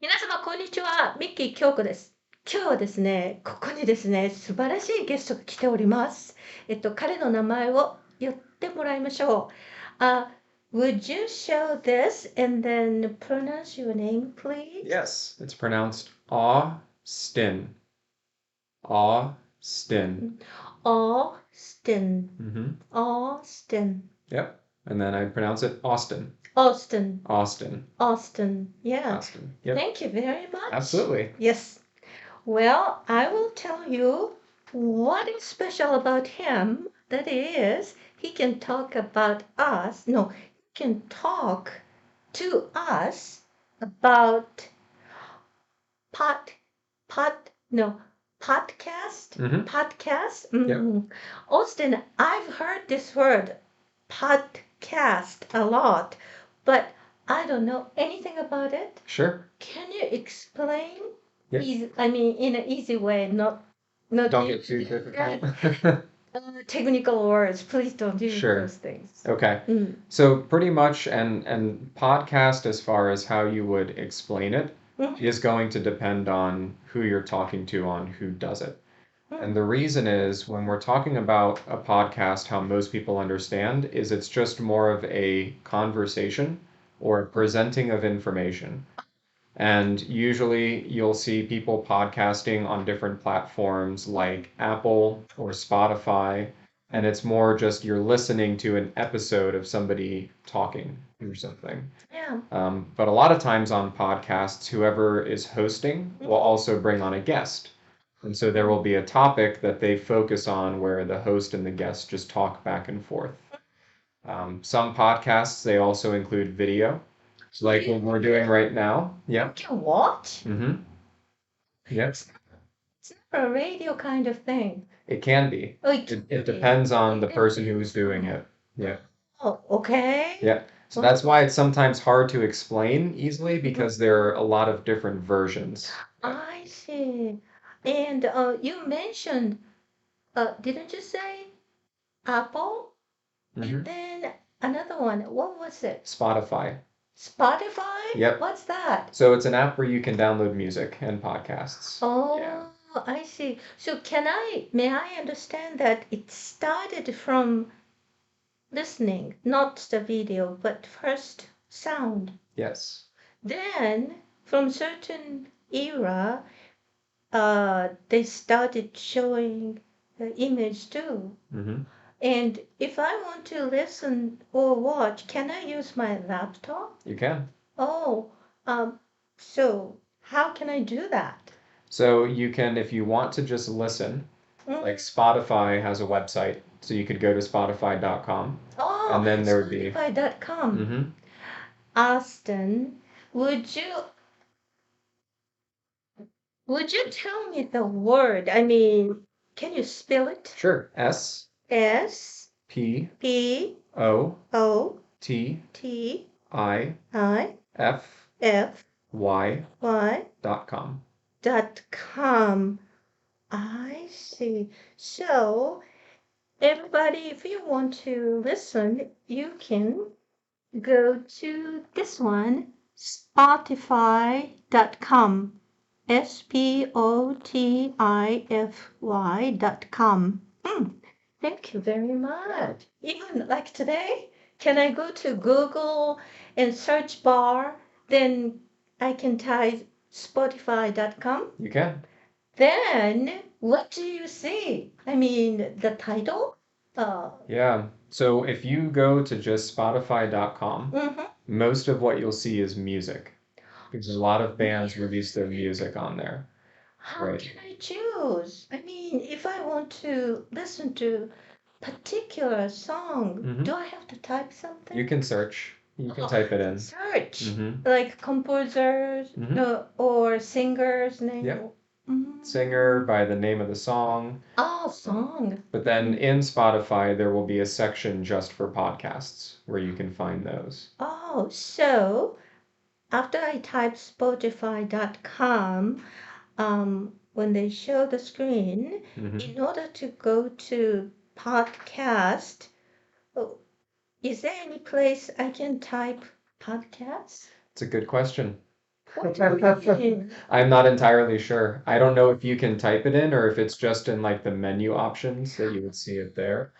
皆様、こんにちは。ミッキー京子です。今日はですね、ここにですね、素晴らしいゲストが来ております。彼の名前を言ってもらいましょう。would you show this and then pronounce your name, please? Yes, it's pronounced Austin. Austin. Austin. Mm-hmm. Austin. Yep. And then I pronounce it Austin. Austin. Austin. Austin. Yeah. Austin. Yep. Thank you very much. Absolutely. Yes. Well, I will tell you what is special about him. That is, he can talk about us. No, he can talk to us about pod, no, podcast. Mm-hmm. Podcast. Yep. Austin, I've heard this word podcast a lot, but I don't know anything about it. Sure. Can you explain? Yep. I mean, in an easy way, not Don't get too difficult. technical words. Please don't use Sure. those things. Okay. Mm. So pretty much and podcast as far as how you would explain it Mhm. is going to depend on who you're talking to on who does it. Mm. And the reason is when we're talking about a podcast, how most people understand is it's just more of a conversation or a presenting of information. And usually you'll see people podcasting on different platforms like Apple or Spotify. And it's more just you're listening to an episode of somebody talking or something. Yeah. But a lot of times on podcasts, whoever is hosting will also bring on a guest. And so there will be a topic that they focus on where the host and the guest just talk back and forth. Some podcasts, they also include video, like what we're doing right now. Yeah. You can watch? Mm-hmm. Yep. It's not a radio kind of thing. It can be. Oh, It depends on the person who's doing it. Yeah. Oh, okay. Yeah. So that's why it's sometimes hard to explain easily because there are a lot of different versions. I see. And you mentioned, didn't you say Apple? Mm-hmm. And then another one. What was it? Spotify. Spotify? Yep. What's that? So it's an app where you can download music and podcasts. Yeah. Oh, I see. So may I understand that it started from listening, not the video, but first sound. Yes. Then from certain era, they started showing the image too. Mm-hmm. And if I want to listen or watch, can I use my laptop? You can. Oh, so how can I do that? So you can, if you want to just listen, like Spotify has a website, so you could go to spotify.com, Oh, and then there would be. Spotify.com. Mm-hmm. Austin, would you tell me the word? I mean, can you spell it? Sure. S S P P O O T T I I F F Y Y .com. .com. I see. So, everybody, if you want to listen, you can go to this one, Spotify.com. Spotify.com. Thank you very much. Even like today, can I go to Google and search bar? Then I can type Spotify.com. You can. Then what do you see? I mean, the title? Yeah. So if you go to just spotify.com, Mhm. most of what you'll see is music. Because a lot of bands release their music on there. How Right. can I choose? I mean, if I want to listen to particular song, Mhm. do I have to type something? You can search. You can type it in. Search. Mm-hmm. Like composers or singers name. Yep. Mm. Singer by the name of the song. Oh, song. But then in Spotify, there will be a section just for podcasts where you can find those. Oh, so after I type Spotify.com, when they show the screen, Mhm. in order to go to podcast, oh, is there any place I can type podcast? It's a good question. What do you mean? I'm not entirely sure. I don't know if you can type it in or if it's just in like the menu options that you would see it there.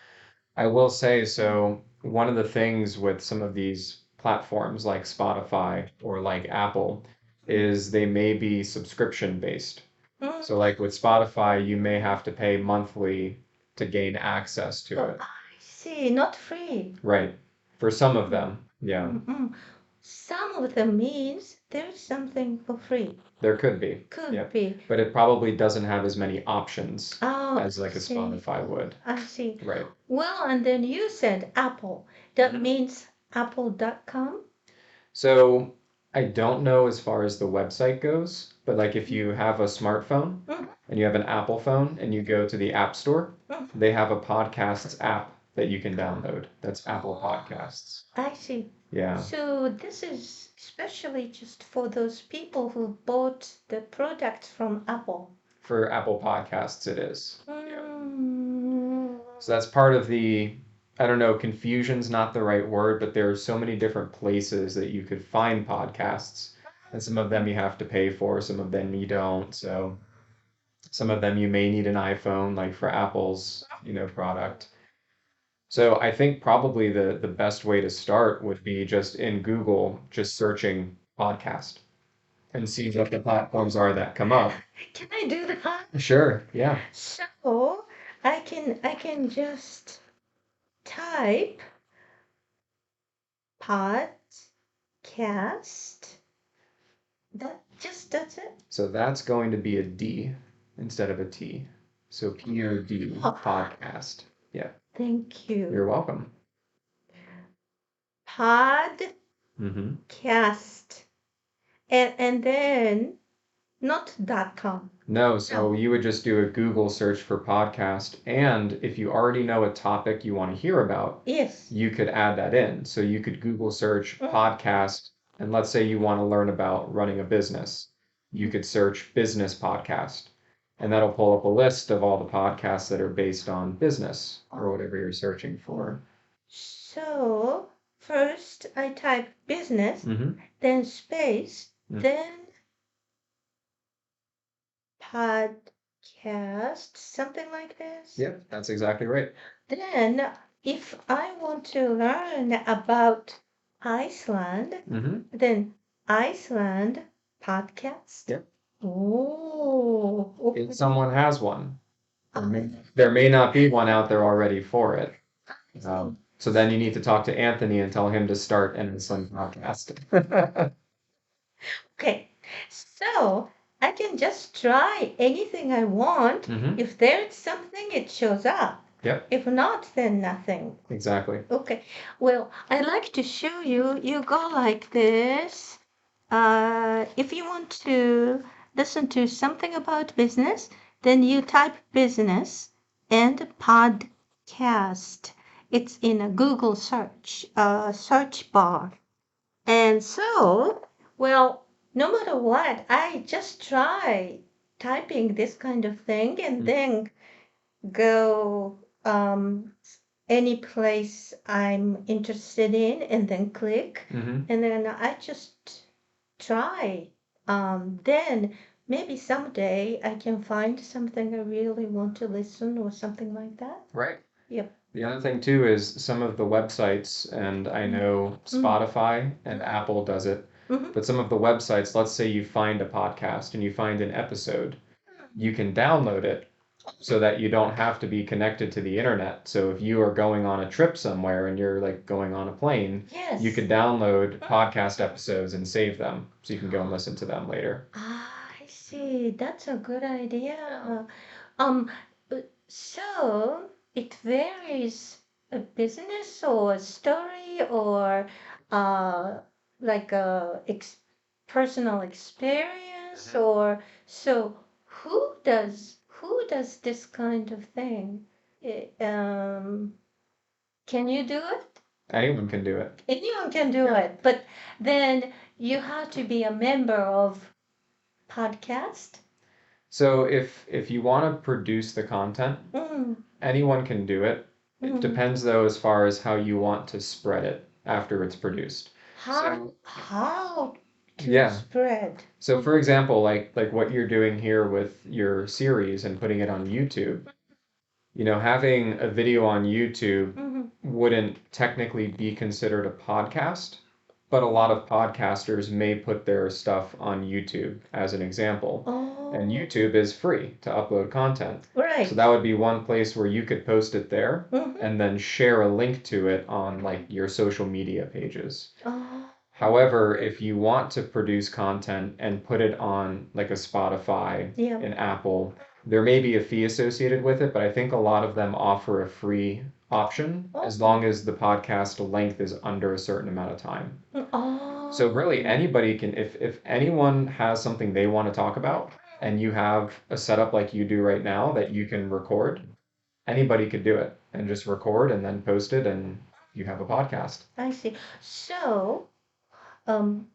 I will say, so one of the things with some of these platforms like Spotify or like Apple is they may be subscription based. Mm. So like with Spotify, you may have to pay monthly to gain access to Oh, it. I see. Not free. Right. For some of Mm, them, yeah, mm. Some of them means there's something for free. there could be. Could Yep. be. But it probably doesn't have as many options Oh, as I like a see. Spotify would. I see. Right. Well, and then you said Apple. That Mhm. means apple.com? So I don't know as far as the website goes, but like if you have a smartphone Mm, and you have an Apple phone and you go to the App Store, mm. they have a podcasts app that you can download. That's Apple Podcasts. I see. Yeah. So this is especially just for those people who bought the products from Apple. For Apple Podcasts, it is. Yeah. Mm. So that's part of the, I don't know, confusion's not the right word, but there are so many different places that you could find podcasts. And some of them you have to pay for, some of them you don't. So some of them you may need an iPhone, like for Apple's, product. So I think probably the best way to start would be just in Google, just searching podcast and see what the platforms are that come up. Can I do that? Sure, yeah. So I can just type podcast. That's it. So that's going to be a D instead of a T. So POD, Oh, podcast. Yeah, thank you're you. welcome. Podcast. Mm-hmm. And then not .com. No, so you would just do a Google search for podcast, and if you already know a topic you want to hear about, Yes. you could add that in. So you could Google search Mm, podcast, and let's say you want to learn about running a business. You could search business podcast, and that'll pull up a list of all the podcasts that are based on business or whatever you're searching for. So first I type business, Mm-hmm. then space, Mm. then podcast, something like this. Yep, that's exactly right. Then if I want to learn about Iceland, Mm-hmm. then Iceland podcast. Yep. Oh, okay. If someone has one, I there may not be one out there already for it. see. So then you need to talk to Anthony and tell him to start an Insulin podcast. Okay, so I can just try anything I want. Mm-hmm. If there's something, it shows up. Yep, If not, then nothing. exactly. Okay, well, I'd like to show you. You go like this. If you want to listen to something about business, then you type business and podcast. It's in a Google search bar. And so, well, no matter what, I just try typing this kind of thing and Mm. then go any place I'm interested in and then click. Mm-hmm. And then I just try. Then maybe someday I can find something I really want to listen or something like that. Right. Yep. The other thing too is some of the websites, and I know Spotify and Apple does it, Mhm. but some of the websites, let's say you find a podcast and you find an episode, you can download it so that you don't have to be connected to the internet. So if you are going on a trip somewhere and you're like going on a plane, Yes. you could download podcast episodes and save them so you can go and listen to them later. I see. That's a good idea. Um, so it varies a business or a story or like a personal experience or so who does this kind of thing? Can you do it? Anyone can do it. Anyone can do it, but then you have to be a member of podcast. So if you want to produce the content, Mm, anyone can do it. It mm. depends though as far as how you want to spread it after it's produced. How to Yeah. spread. So for example, like what you're doing here with your series and putting it on YouTube, having a video on YouTube Mm-hmm. wouldn't technically be considered a podcast, but a lot of podcasters may put their stuff on YouTube as an example. And Oh, YouTube is free to upload content. So right. that would be one place where you could post it there Mm-hmm. and then share a link to it on like your social media pages. Oh, However, if you want to produce content and put it on like a Spotify, yeah. an Apple, there may be a fee associated with it, but I think a lot of them offer a free option as Oh, long as the podcast length is under a certain amount of time. So really oh, anybody can, if anyone has something they want to talk about and you have a setup like you do right now that you can record, anybody could do it and just record and then post it and you have a podcast. I see. So, um,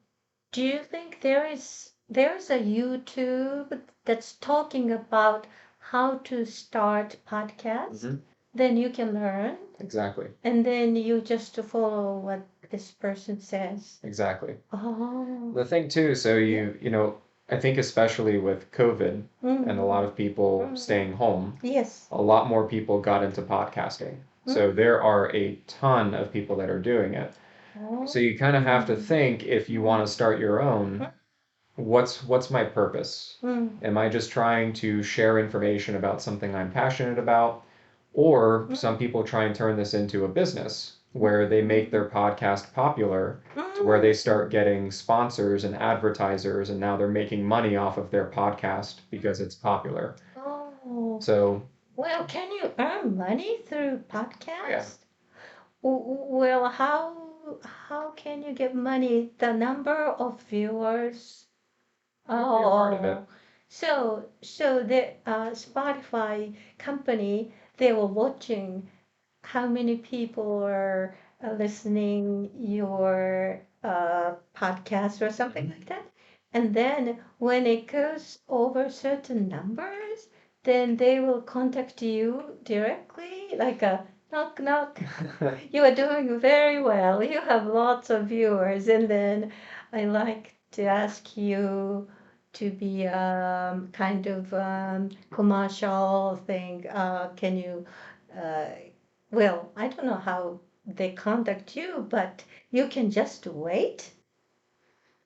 do you think there's a YouTube that's talking about how to start podcast? Hmm. Then you can learn, Exactly. and then you just follow what this person says. Exactly. Oh, The thing too, so yeah. I think especially with COVID and a Mm, lot of people staying home, yes. a lot more people got into podcasting. So Mm, there are a ton of people that are doing it. So you kind of have to think if you want to start your own, what's my purpose? mm, Am I just trying to share information about something I'm passionate about? Or mm, some people try and turn this into a business where they make their podcast popular to where mm. they start getting sponsors and advertisers, and now they're making money off of their podcast because it's popular. Oh, So, well, can you earn money through oh yeah, podcast? Well, how can you get money? The number of viewers. that would be a part of it. Oh, so the Spotify company, they were watching how many people are listening your podcast or something like that. And then when it goes over certain numbers, then they will contact you directly, like a knock knock. You are doing very well. You have lots of viewers. And then I like to ask you to be kind of commercial thing. Can you uh, well, I don't know how they contact you, but you can just wait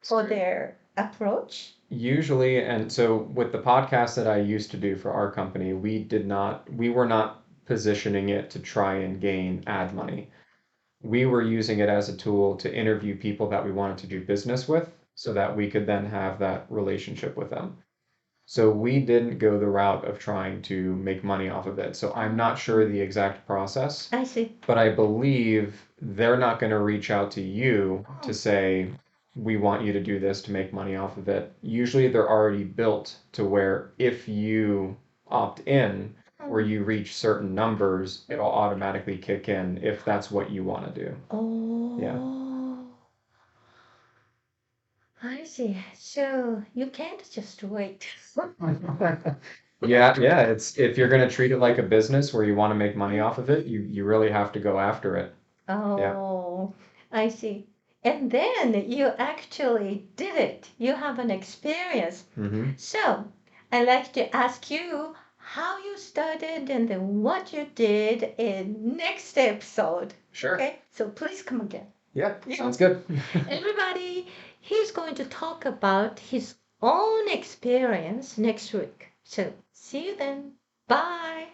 for So their approach. usually, and so with the podcast that I used to do for our company, we were not positioning it to try and gain ad money. We were using it as a tool to interview people that we wanted to do business with so that we could then have that relationship with them. So we didn't go the route of trying to make money off of it. So I'm not sure the exact process, I see. but I believe they're not going to reach out to you to say, we want you to do this to make money off of it. Usually they're already built to where if you opt in, where you reach certain numbers, it'll automatically kick in if that's what you want to do. Yeah. Oh, I see. So you can't just wait. Yeah, yeah, it's if you're gonna treat it like a business where you want to make money off of it, you really have to go after it. Yeah. Oh, I see. And then you actually did it. You have an experience. Hmm. So I'd like to ask you how you started and then what you did in next episode. Sure. Okay, so please come again. Yeah, Yeah. sounds good. Everybody, he's going to talk about his own experience next week. So see you then. Bye.